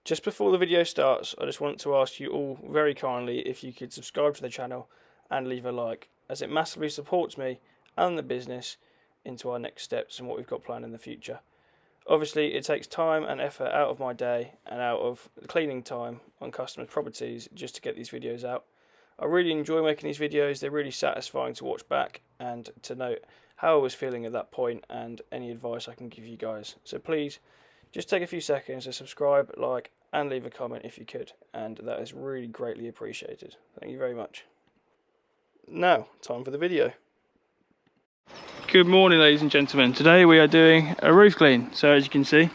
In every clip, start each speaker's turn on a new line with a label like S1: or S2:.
S1: Just before the video starts, I just want to ask you all very kindly if you could subscribe to the channel and leave a like, as it massively supports me and the business into our next steps and what we've got planned in the future. Obviously, it takes time and effort out of my day and out of the cleaning time on customers' properties just to get these videos out. I really enjoy making these videos. They're really satisfying to watch back and to note how I was feeling at that point and any advice I can give you guys. So please, just take a few seconds to subscribe, like, and leave a comment if you could, and that is really greatly appreciated. Thank you very much. Now, time for the video. Good morning, ladies and gentlemen. Today we are doing a roof clean. So as you can see,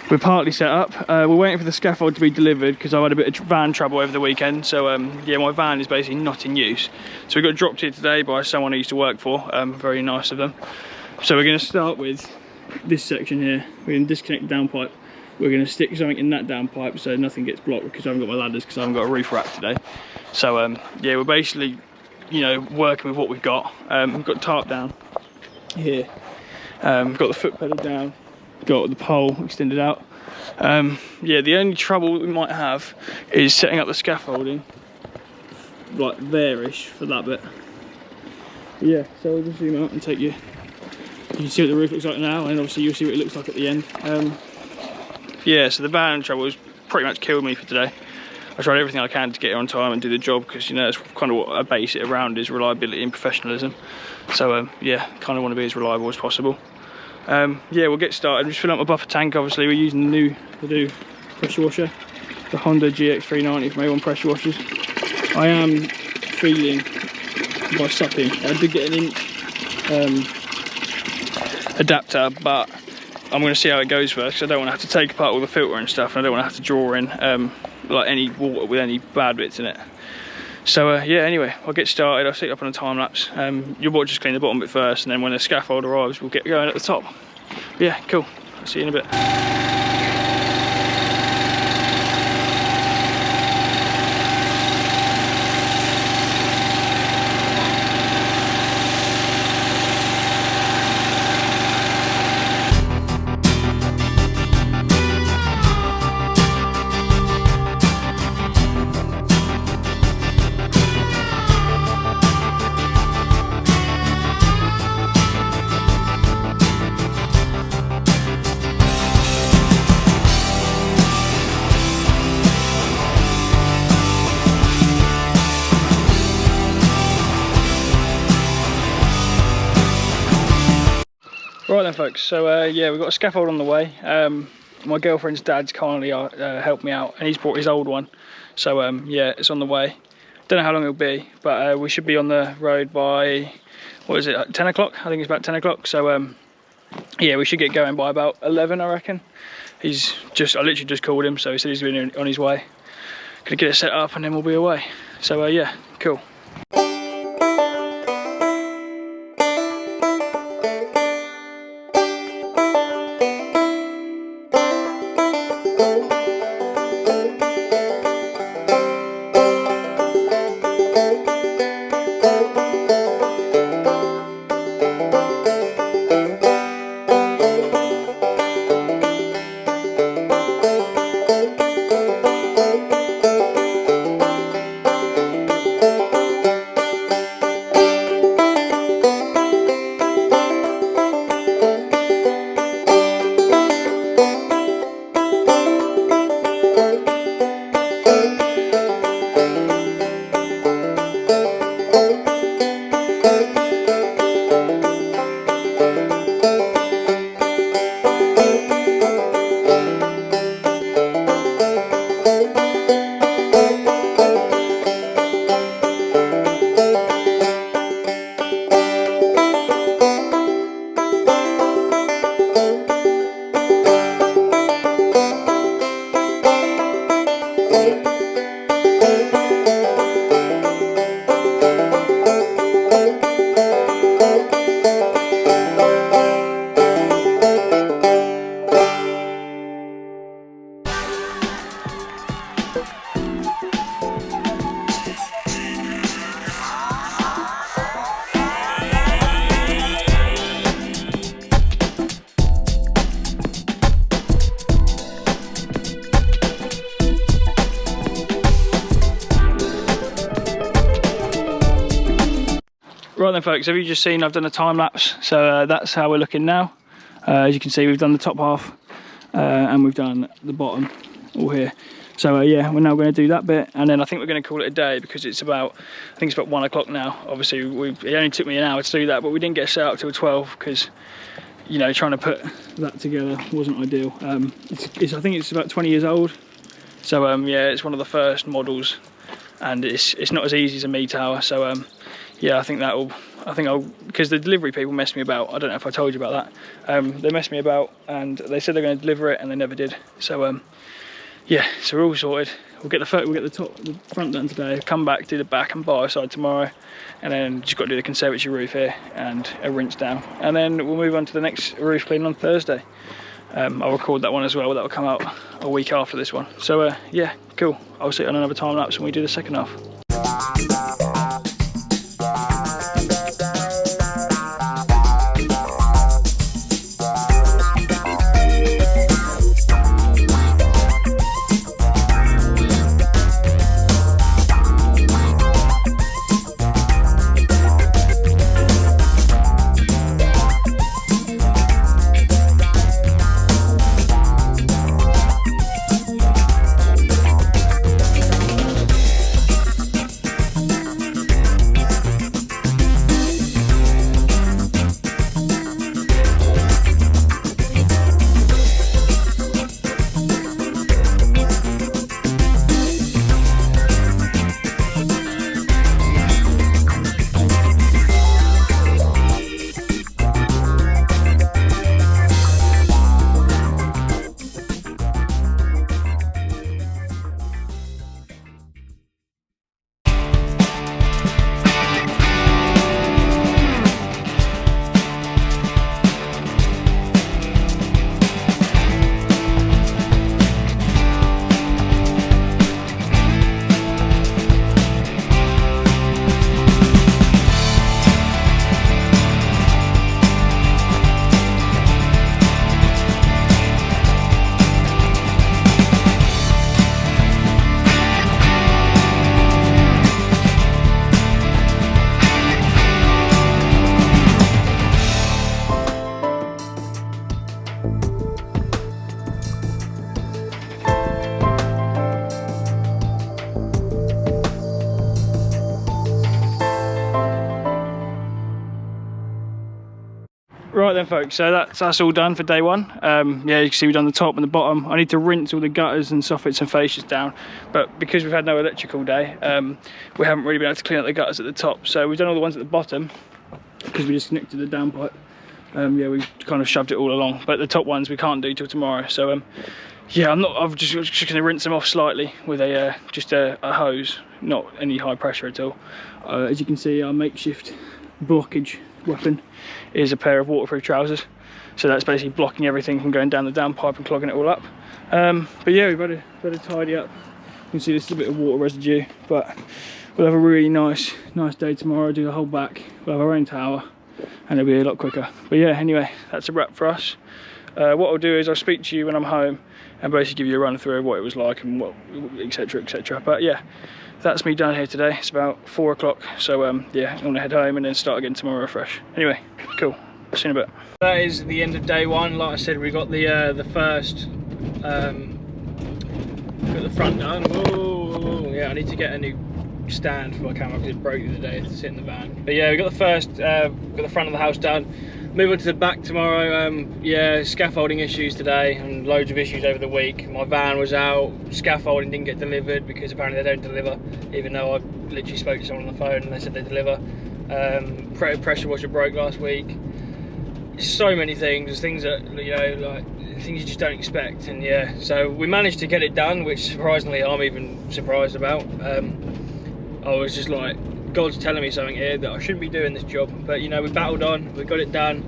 S1: we're partly set up. We're waiting for the scaffold to be delivered because I've had a bit of van trouble over the weekend. So yeah, my van is basically not in use. So we got dropped here today by someone I used to work for. Very nice of them. So we're going to start with this section here. We're going to disconnect the downpipe. We're going to stick something in that downpipe so nothing gets blocked, because I haven't got my ladders because I haven't got a roof rack today. So yeah, we're basically, you know, working with what we've got. We've got tarp down here. We've got the foot pedal down. Got the pole extended out. Yeah, the only trouble we might have is setting up the scaffolding like there-ish for that bit. But yeah, so we'll just zoom out and take you. You can see what the roof looks like now, and obviously you'll see what it looks like at the end. Yeah, so the van trouble has pretty much killed me for today. I tried everything I can to get here on time and do the job, because, you know, that's kind of what I base it around, is reliability and professionalism. So yeah, kind of want to be as reliable as possible. Yeah, we'll get started. I'm just filling up my buffer tank. Obviously we're using the new pressure washer, the Honda GX390 from A1 pressure washers. I am feeling by sucking. I did get an inch adapter, but I'm going to see how it goes first, because I don't want to have to take apart all the filter and stuff, and I don't want to have to draw in like any water with any bad bits in it. So yeah, anyway, I'll get started. I'll set it up on a time lapse. Your boy just clean the bottom bit first, and then when the scaffold arrives, we'll get going at the top. But yeah, cool. I'll see you in a bit. Right then folks, so yeah, we've got a scaffold on the way. My girlfriend's dad's kindly helped me out, and he's brought his old one. So yeah, it's on the way. Don't know how long it'll be, but we should be on the road by, what is it, 10 o'clock? I think it's about 10 o'clock. So yeah, we should get going by about 11, I reckon. I literally just called him, so he said he's been on his way. Gonna get it set up and then we'll be away. So yeah, cool. Right then folks, have you just seen I've done a time lapse, so that's how we're looking now. As you can see, we've done the top half and we've done the bottom all here. So yeah, we're now going to do that bit, and then I think we're going to call it a day, because it's about, I think it's about 1 o'clock now. Obviously it only took me an hour to do that, but we didn't get set up till 12 because, you know, trying to put that together wasn't ideal. I think it's about 20 years old, so yeah, it's one of the first models, and it's not as easy as a me tower. So yeah, I think I'll, because the delivery people messed me about. I don't know if I told you about that. They messed me about and they said they're going to deliver it, and they never did. So yeah, so we're all sorted. We'll get the front done today, come back, do the back and bar side tomorrow, and then just got to do the conservatory roof here and a rinse down, and then we'll move on to the next roof clean on Thursday. I'll record that one as well. That will come out a week after this one. So yeah, cool. I'll see you on another time lapse when we do the second half. Right then folks, so that's all done for day one. Yeah, you can see we've done the top and the bottom. I need to rinse all the gutters and soffits and fascias down, but because we've had no electrical day, we haven't really been able to clean up the gutters at the top. So we've done all the ones at the bottom because we just connected the downpipe. Yeah, we kind of shoved it all along, but the top ones we can't do till tomorrow. So yeah, I'm just going to rinse them off slightly with just a hose, not any high pressure at all. As you can see, our makeshift blockage weapon is a pair of waterproof trousers, so that's basically blocking everything from going down the downpipe and clogging it all up. But yeah, we've better tidy up. You can see this is a bit of water residue, but we'll have a really nice day tomorrow. Do the whole back, we'll have our own tower, and it'll be a lot quicker. But yeah, anyway, that's a wrap for us. What I'll do is I'll speak to you when I'm home and basically give you a run through of what it was like and what, etc, etc. But yeah, that's me done here today. It's about 4 o'clock, so yeah, I'm gonna head home and then start again tomorrow fresh. Anyway, cool, see you in a bit. That is the end of day one. Like I said, we got the first got the front done. Whoa, yeah, I need to get a new stand for my camera because it broke the other day to sit in the van. But yeah, we got the first got the front of the house done. Move on to the back tomorrow. Yeah, scaffolding issues today and loads of issues over the week. My van was out, scaffolding didn't get delivered because apparently they don't deliver, even though I literally spoke to someone on the phone and they said they deliver. Pressure washer broke last week. So many things that, you know, like things you just don't expect. And yeah, so we managed to get it done, which surprisingly I'm even surprised about. I was just like, God's telling me something here that I shouldn't be doing this job, but you know, we battled on, we got it done,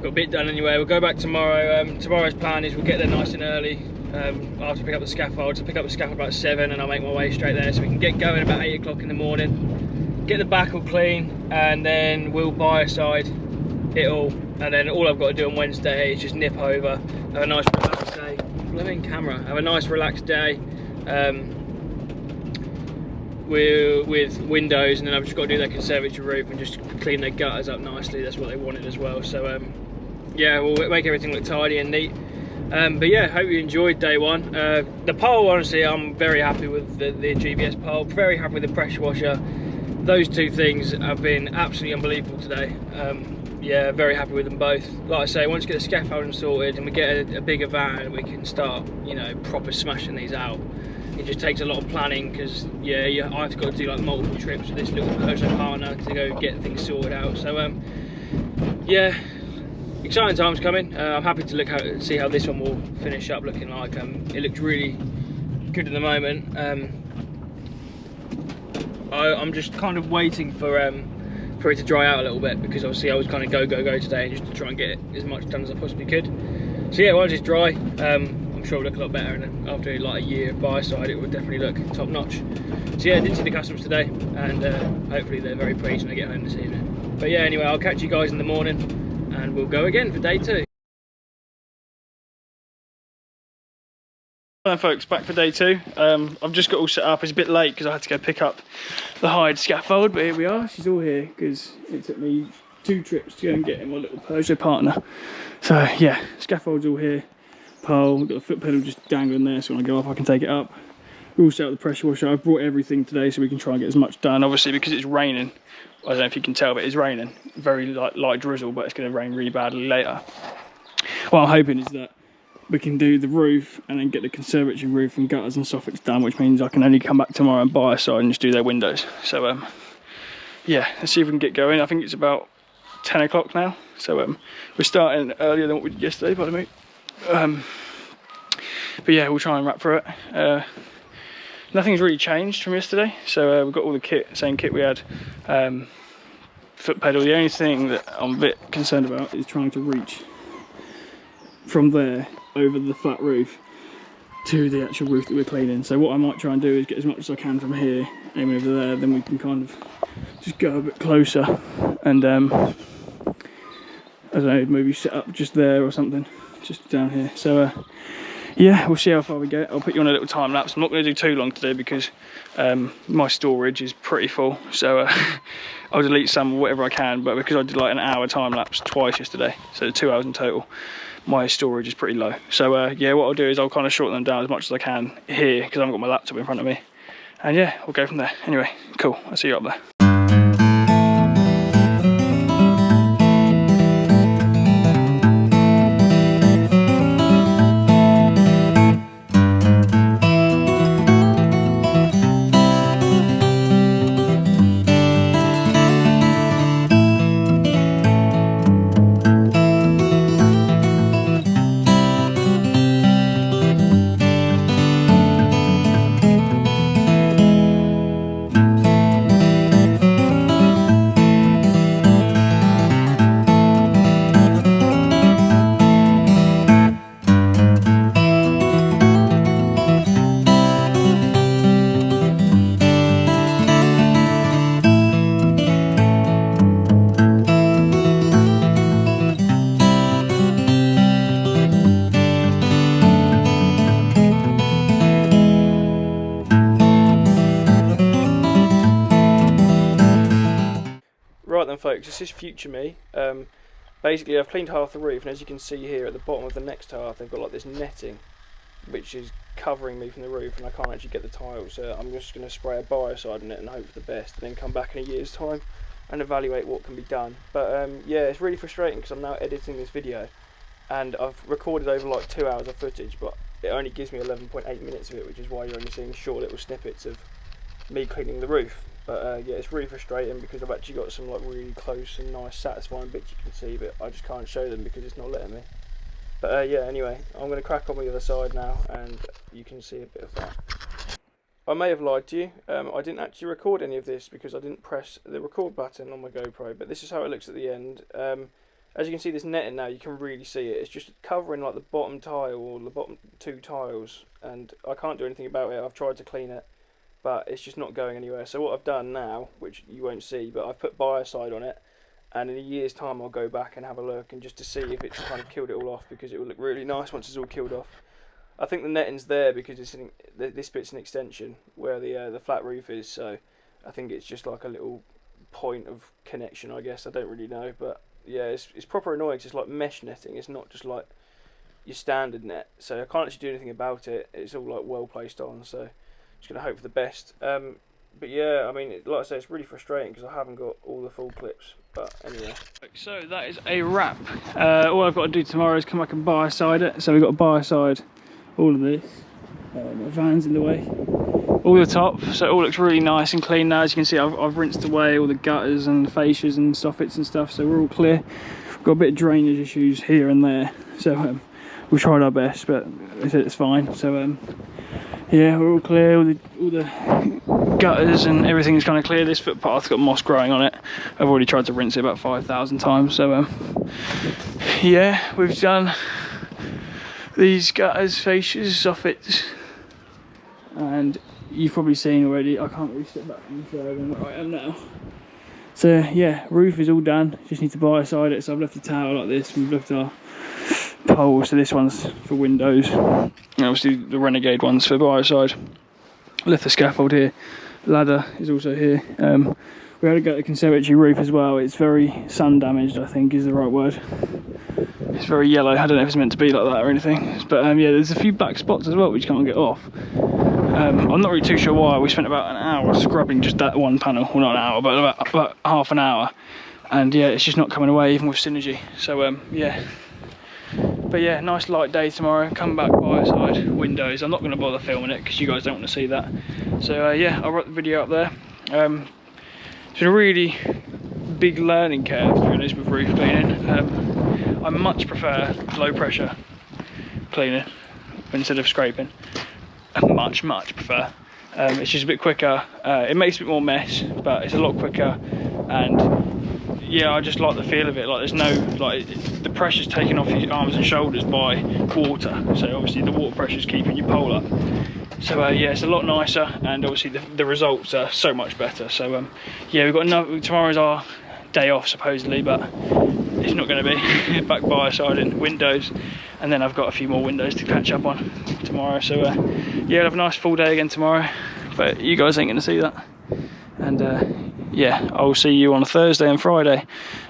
S1: got a bit done anyway. We'll go back tomorrow. Tomorrow's plan is we'll get there nice and early. I'll have to pick up the scaffold, so pick up the scaffold about 7 and I'll make my way straight there so we can get going about 8 o'clock in the morning, get the back all clean, and then we'll biocide it all, and then all I've got to do on Wednesday is just nip over, have a nice relaxed day, blooming camera, have a nice relaxed day, with windows, and then I've just got to do their conservatory roof and just clean their gutters up nicely. That's what they wanted as well. So yeah, we'll make everything look tidy and neat. But yeah, hope you enjoyed day one. The pole, honestly, I'm very happy with the GBS pole. Very happy with the pressure washer. Those two things have been absolutely unbelievable today. Yeah, very happy with them both. Like I say, once we get the scaffolding sorted and we get a bigger van, we can start, you know, proper smashing these out. It just takes a lot of planning because, yeah, I've got to do like multiple trips with this little Peugeot partner to go get things sorted out. So, yeah, exciting times coming. I'm happy to see how this one will finish up looking like. It looks really good at the moment. I'm just kind of waiting for it to dry out a little bit, because obviously I was kind of go today and just to try and get as much done as I possibly could. So yeah, once it's dry, I'm sure it'll look a lot better, and after like a year of buy side, it will definitely look top notch. So yeah, I did see the customers today, and hopefully they're very pleased when they get home this evening. But yeah, anyway, I'll catch you guys in the morning, and we'll go again for day 2. Hello folks, back for day 2. I've just got all set up. It's a bit late because I had to go pick up the hired scaffold, but here we are. She's all here because it took me 2 trips to go and get in my little Peugeot partner. So yeah, scaffold's all here. Pole, we've got the foot pedal just dangling there, so when I go up I can take it up. We're all set up the pressure washer. I've brought everything today so we can try and get as much done. Obviously because it's raining, I don't know if you can tell, but it's raining. Very light drizzle, but it's going to rain really badly later. What I'm hoping is that we can do the roof and then get the conservatory roof and gutters and soffits done, which means I can only come back tomorrow and buy a side and just do their windows. So yeah, let's see if we can get going. I think it's about 10 o'clock now, so we're starting earlier than what we did yesterday, pardon me. But yeah, we'll try and wrap through it. Nothing's really changed from yesterday, so we've got all the same kit we had. Foot pedal, the only thing that I'm a bit concerned about is trying to reach from there over the flat roof to the actual roof that we're cleaning. So what I might try and do is get as much as I can from here, aim over there, then we can kind of just go a bit closer and I don't know, maybe set up just there or something, just down here. So yeah, we'll see how far we get. I'll put you on a little time lapse. I'm not going to do too long today because my storage is pretty full, so I'll delete some or whatever I can, but because I did like an hour time lapse twice yesterday, so 2 hours in total, my storage is pretty low. So yeah, what I'll do is I'll kind of shorten them down as much as I can here because I haven't got my laptop in front of me, and yeah, we'll go from there. Anyway, cool, I'll see you up there. Right then folks, this is future me. Basically I've cleaned half the roof, and as you can see here at the bottom of the next half they've got like this netting which is covering me from the roof, and I can't actually get the tiles, so I'm just going to spray a biocide on it and hope for the best, and then come back in a year's time and evaluate what can be done. But yeah, it's really frustrating because I'm now editing this video and I've recorded over like 2 hours of footage, but it only gives me 11.8 minutes of it, which is why you're only seeing short little snippets of me cleaning the roof. But yeah, it's really frustrating because I've actually got some like really close and nice satisfying bits you can see, but I just can't show them because it's not letting me. But yeah, anyway, I'm going to crack on with the other side now and you can see a bit of that. I may have lied to you, I didn't actually record any of this because I didn't press the record button on my GoPro, but this is how it looks at the end. As you can see, this netting now, you can really see it. It's just covering like the bottom tile or the bottom 2 tiles, and I can't do anything about it. I've tried to clean it, but it's just not going anywhere. So what I've done now, which you won't see, but I've put biocide on it, and in a year's time I'll go back and have a look and just to see if it's kind of killed it all off, because it will look really nice once it's all killed off. I think the netting's there because this bit's an extension where the flat roof is. So I think it's just like a little point of connection, I guess. I don't really know, but yeah, it's proper annoying 'cause it's like mesh netting. It's not just like your standard net, so I can't actually do anything about it. It's all like well placed on, so just gonna hope for the best. But yeah, I mean, like I say, it's really frustrating because I haven't got all the full clips. But anyway, so that is a wrap. All I've got to do tomorrow is come back and biocide it. So we've got to biocide all of this. My van's in the way. All the top, so it all looks really nice and clean now. As you can see, I've rinsed away all the gutters and fascias and soffits and stuff, so we're all clear. We've got a bit of drainage issues here and there, so we've tried our best, but it's fine. So yeah, we're all clear. All the gutters and everything is kind of clear. This footpath's got moss growing on it. I've already tried to rinse it about 5,000 times. So yeah, we've done these gutters, fascias, soffits, and you've probably seen already. I can't really step back any further than where I am now. So yeah, roof is all done. Just need to biocide it. So I've left the tower like this. We've left our poles. So this one's for windows, and obviously the Renegade one's for biocide. Left the scaffold here. Ladder is also here. We had to go to the conservatory roof as well. It's very sun damaged, I think is the right word. It's very yellow. I don't know if it's meant to be like that or anything. But yeah, there's a few black spots as well which can't get off. I'm not really too sure why. We spent about an hour scrubbing just that one panel. Well, not an hour, but about half an hour. And yeah, it's just not coming away even with Synergy. So yeah. But yeah, nice light day tomorrow. Come back biocide windows. I'm not going to bother filming it because you guys don't want to see that. So yeah, I'll write the video up there. It's been a really big learning curve doing this with roof cleaning. I much prefer low pressure cleaning instead of scraping. I much prefer. It's just a bit quicker. It makes a bit more mess, but it's a lot quicker. And yeah, I just like the feel of it. Like there's no, like the pressure's taken off your arms and shoulders by water. So obviously the water pressure's keeping your pole up. So yeah, it's a lot nicer, and obviously the results are so much better. So yeah, we've got another. Tomorrow's our day off supposedly, but it's not going to be. Back biosiding windows, and then I've got a few more windows to catch up on tomorrow. So yeah, I'll have a nice full day again tomorrow, but you guys ain't going to see that. And yeah, I'll see you on a Thursday and Friday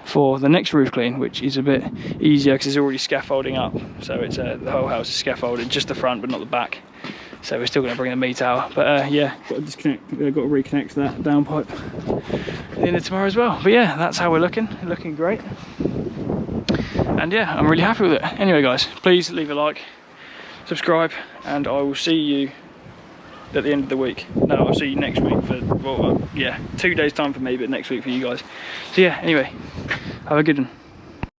S1: for the next roof clean, which is a bit easier because it's already scaffolding up. So it's the whole house is scaffolded, just the front but not the back. So we're still going to bring the meat out, but yeah, got to disconnect, got to reconnect that downpipe at the end of tomorrow as well. But yeah, that's how we're looking great, and yeah, I'm really happy with it. Anyway guys, please leave a like, subscribe, and I will see you at the end of the week. No, I'll see you next week for, well, yeah, 2 days time for me, but next week for you guys. So yeah, anyway, have a good one.